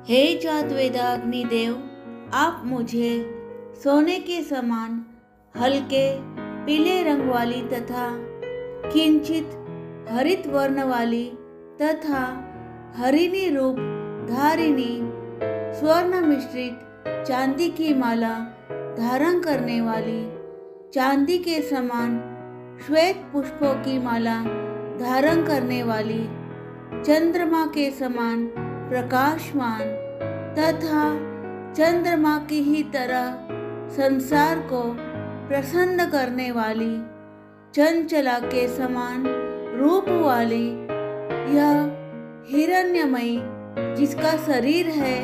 हे जातवेदाग्नि देव, आप मुझे सोने के समान हल्के पीले रंग वाली तथा किंचित हरित वर्ण वाली तथा हरिणी रूप धारिणी स्वर्ण मिश्रित चांदी की माला धारण करने वाली, चांदी के समान श्वेत पुष्पों की माला धारण करने वाली, चंद्रमा के समान प्रकाशमान तथा चंद्रमा की ही तरह संसार को प्रसन्न करने वाली, चंचला के समान रूप वाली यह हिरण्यमयी जिसका शरीर है,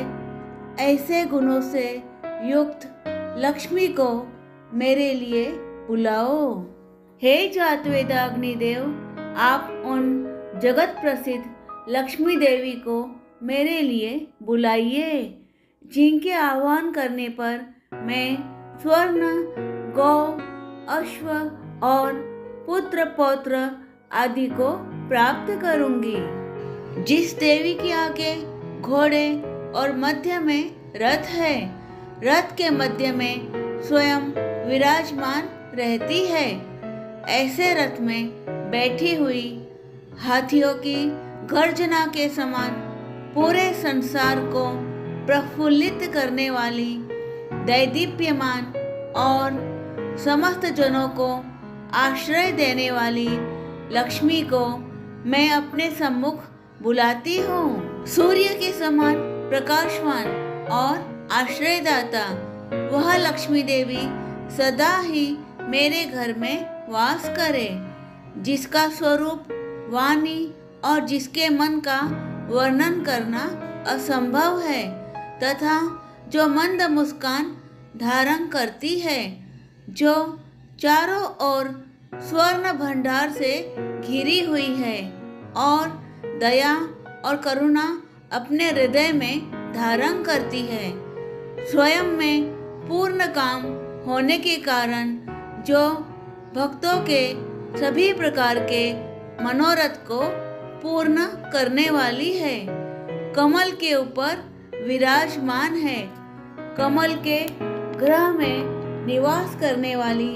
ऐसे गुणों से युक्त लक्ष्मी को मेरे लिए बुलाओ। हे जातवेदाग्नि देव, आप उन जगत प्रसिद्ध लक्ष्मी देवी को मेरे लिए बुलाइए, जिनके आह्वान करने पर मैं स्वर्ण, गौ, अश्व और पुत्र पौत्र आदि को प्राप्त करूंगी। जिस देवी के आगे घोड़े और मध्य में रथ है, रथ के मध्य में स्वयं विराजमान रहती है, ऐसे रथ में बैठी हुई हाथियों की गर्जना के समान पूरे संसार को प्रफुल्लित करने वाली, दैदीप्यमान और समस्त जनों को आश्रय देने वाली लक्ष्मी को मैं अपने सम्मुख बुलाती हूँ। सूर्य के समान प्रकाशवान और आश्रयदाता वह लक्ष्मी देवी सदा ही मेरे घर में वास करे, जिसका स्वरूप, वाणी और जिसके मन का वर्णन करना असंभव है तथा जो मंद मुस्कान धारण करती है, जो चारों ओर स्वर्ण भंडार से घिरी हुई है और दया और करुणा अपने हृदय में धारण करती है, स्वयं में पूर्ण काम होने के कारण जो भक्तों के सभी प्रकार के मनोरथ को पूर्ण करने वाली है, कमल के ऊपर विराजमान है, कमल के ग्रह में निवास करने वाली,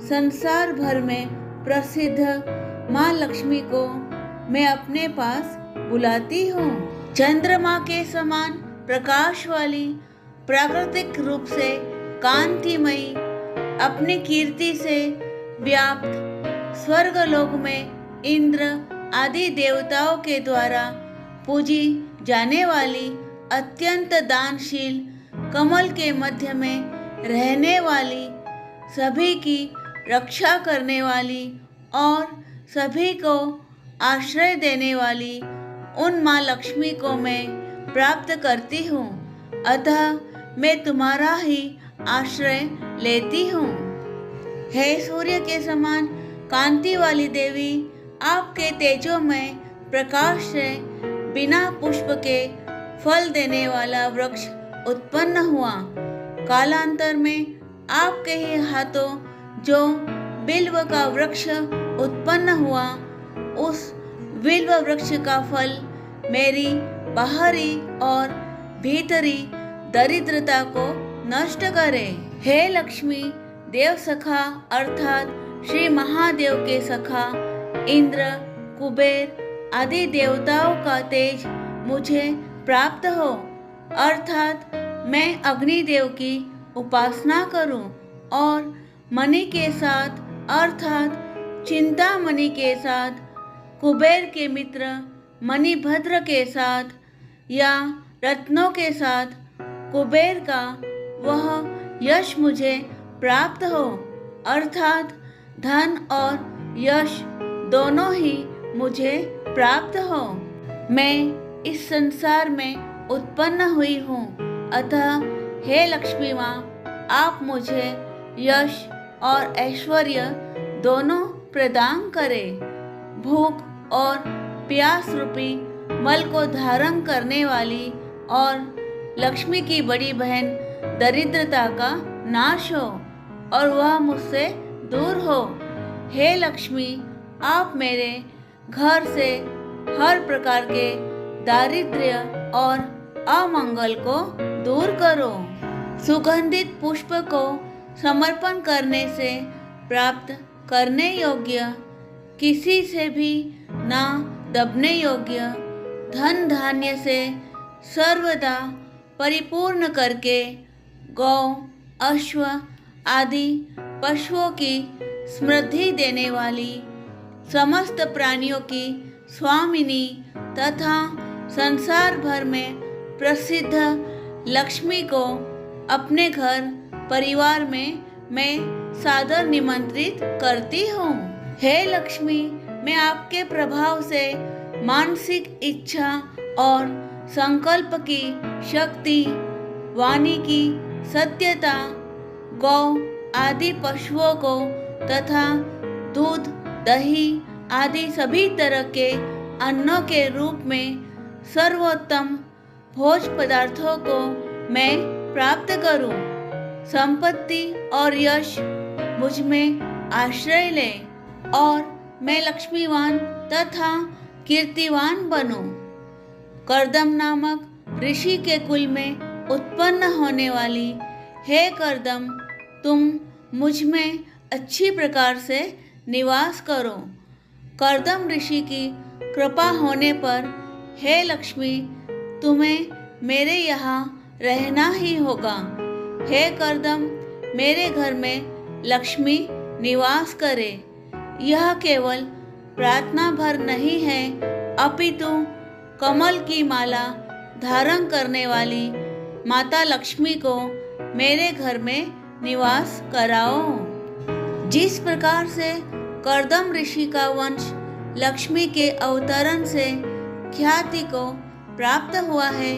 संसार भर में प्रसिद्ध माँ लक्ष्मी को मैं अपने पास बुलाती हूँ। चंद्रमा के समान प्रकाश वाली, प्राकृतिक रूप से कांतिमयी, अपनी कीर्ति से व्याप्त स्वर्गलोक में इंद्र आदि देवताओं के द्वारा पूजी जाने वाली, अत्यंत दानशील, कमल के मध्य में रहने वाली, सभी की रक्षा करने वाली और सभी को आश्रय देने वाली उन माँ लक्ष्मी को मैं प्राप्त करती हूँ, अतः मैं तुम्हारा ही आश्रय लेती हूँ। हे सूर्य के समान कांति वाली देवी, आपके तेजोमय प्रकाश से बिना पुष्प के फल देने वाला वृक्ष उत्पन्न हुआ। कालांतर में आपके ही हाथों जो बिल्व का वृक्ष उत्पन्न हुआ, उस बिल्व वृक्ष का फल मेरी बाहरी और भीतरी दरिद्रता को नष्ट करे। हे लक्ष्मी, देव सखा अर्थात श्री महादेव के सखा इंद्र, कुबेर आदि देवताओं का तेज मुझे प्राप्त हो, अर्थात मैं अग्निदेव की उपासना करूं और मणि के साथ अर्थात चिंतामणि के साथ, कुबेर के मित्र मणिभद्र के साथ या रत्नों के साथ कुबेर का वह यश मुझे प्राप्त हो, अर्थात धन और यश दोनों ही मुझे प्राप्त हो। मैं इस संसार में उत्पन्न हुई हूँ, अतः हे लक्ष्मी माँ, आप मुझे यश और ऐश्वर्य दोनों प्रदान करें। भूख और प्यास रूपी मल को धारण करने वाली और लक्ष्मी की बड़ी बहन दरिद्रता का नाश हो और वह मुझसे दूर हो। हे लक्ष्मी, आप मेरे घर से हर प्रकार के दारिद्र्य और अमंगल को दूर करो। सुगंधित पुष्प को समर्पण करने से प्राप्त करने योग्य, किसी से भी ना दबने योग्य धन धान्य से सर्वदा परिपूर्ण करके गौ, अश्व आदि पशुओं की समृद्धि देने वाली, समस्त प्राणियों की स्वामिनी तथा संसार भर में प्रसिद्ध लक्ष्मी को अपने घर परिवार में मैं सादर निमंत्रित करती हूँ। हे लक्ष्मी, मैं आपके प्रभाव से मानसिक इच्छा और संकल्प की शक्ति, वाणी की सत्यता, गौ आदि पशुओं को तथा दूध, दही आदि सभी तरह के अन्नों के रूप में सर्वोत्तम भोज पदार्थों को मैं प्राप्त करूं। संपत्ति और यश मुझ में आश्रय ले और मैं लक्ष्मीवान तथा कीर्तिवान बनूं। कर्दम नामक ऋषि के कुल में उत्पन्न होने वाली हे कर्दम, तुम मुझ में अच्छी प्रकार से निवास करो। कर्दम ऋषि की कृपा होने पर हे लक्ष्मी, तुम्हें मेरे यहाँ रहना ही होगा। हे कर्दम, मेरे घर में लक्ष्मी निवास करे। यह केवल प्रार्थना भर नहीं है, अपितु कमल की माला धारण करने वाली माता लक्ष्मी को मेरे घर में निवास कराओ। जिस प्रकार से कर्दम ऋषि का वंश लक्ष्मी के अवतरण से ख्याति को प्राप्त हुआ है,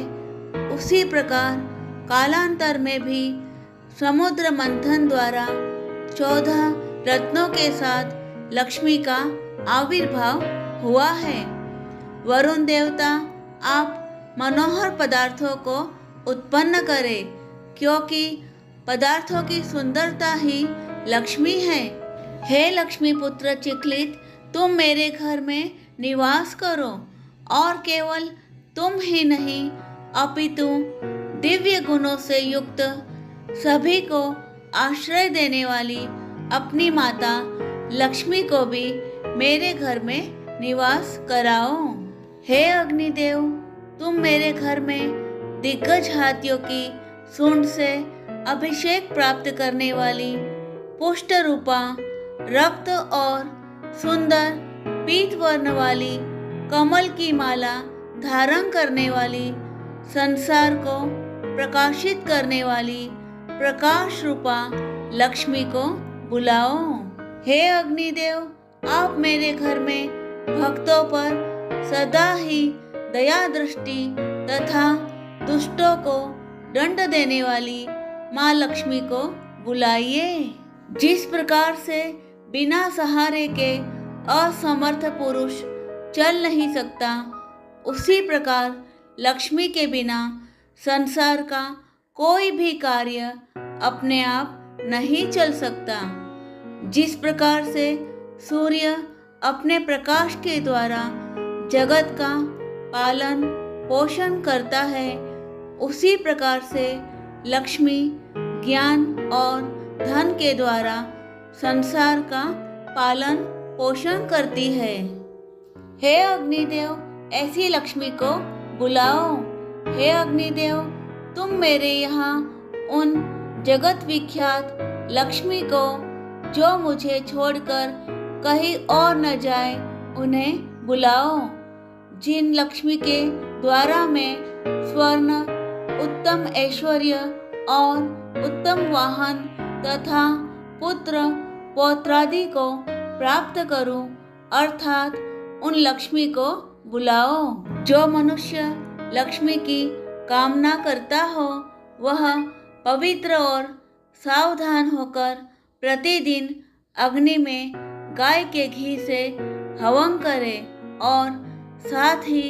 उसी प्रकार कालांतर में भी समुद्र मंथन द्वारा 14 रत्नों के साथ लक्ष्मी का आविर्भाव हुआ है। वरुण देवता, आप मनोहर पदार्थों को उत्पन्न करें, क्योंकि पदार्थों की सुंदरता ही लक्ष्मी है। हे लक्ष्मी पुत्र चिक्लित, तुम मेरे घर में निवास करो और केवल तुम ही नहीं, अपितु दिव्य गुणों से युक्त सभी को आश्रय देने वाली अपनी माता लक्ष्मी को भी मेरे घर में निवास कराओ। हे अग्निदेव, तुम मेरे घर में दिग्गज हाथियों की सूंड से अभिषेक प्राप्त करने वाली पुष्ट रूपा, रक्त और सुंदर पीत वर्ण वाली कमल की माला धारण करने वाली, संसार को प्रकाशित करने वाली प्रकाश रूपा लक्ष्मी को बुलाओ। हे अग्निदेव, आप मेरे घर में भक्तों पर सदा ही दया दृष्टि तथा दुष्टों को दंड देने वाली माँ लक्ष्मी को बुलाइए। जिस प्रकार से बिना सहारे के असमर्थ पुरुष चल नहीं सकता, उसी प्रकार लक्ष्मी के बिना संसार का कोई भी कार्य अपने आप नहीं चल सकता। जिस प्रकार से सूर्य अपने प्रकाश के द्वारा जगत का पालन पोषण करता है, उसी प्रकार से लक्ष्मी ज्ञान और धन के द्वारा संसार का पालन पोषण करती है। हे अग्निदेव, ऐसी लक्ष्मी को बुलाओ। हे अग्निदेव, तुम मेरे यहाँ उन जगत विख्यात लक्ष्मी को, जो मुझे छोड़कर कहीं और न जाए, उन्हें बुलाओ। जिन लक्ष्मी के द्वारा मैं स्वर्ण, उत्तम ऐश्वर्य और उत्तम वाहन तथा पुत्र पौत्रादि को प्राप्त करूं, अर्थात उन लक्ष्मी को बुलाओ। जो मनुष्य लक्ष्मी की कामना करता हो, वह पवित्र और सावधान होकर प्रतिदिन अग्नि में गाय के घी से हवन करे और साथ ही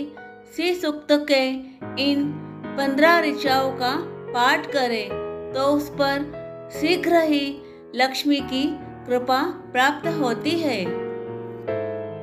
श्री सूक्त के इन 15 ऋचाओं का पाठ करे, तो उस पर शीघ्र ही लक्ष्मी की कृपा प्राप्त होती है।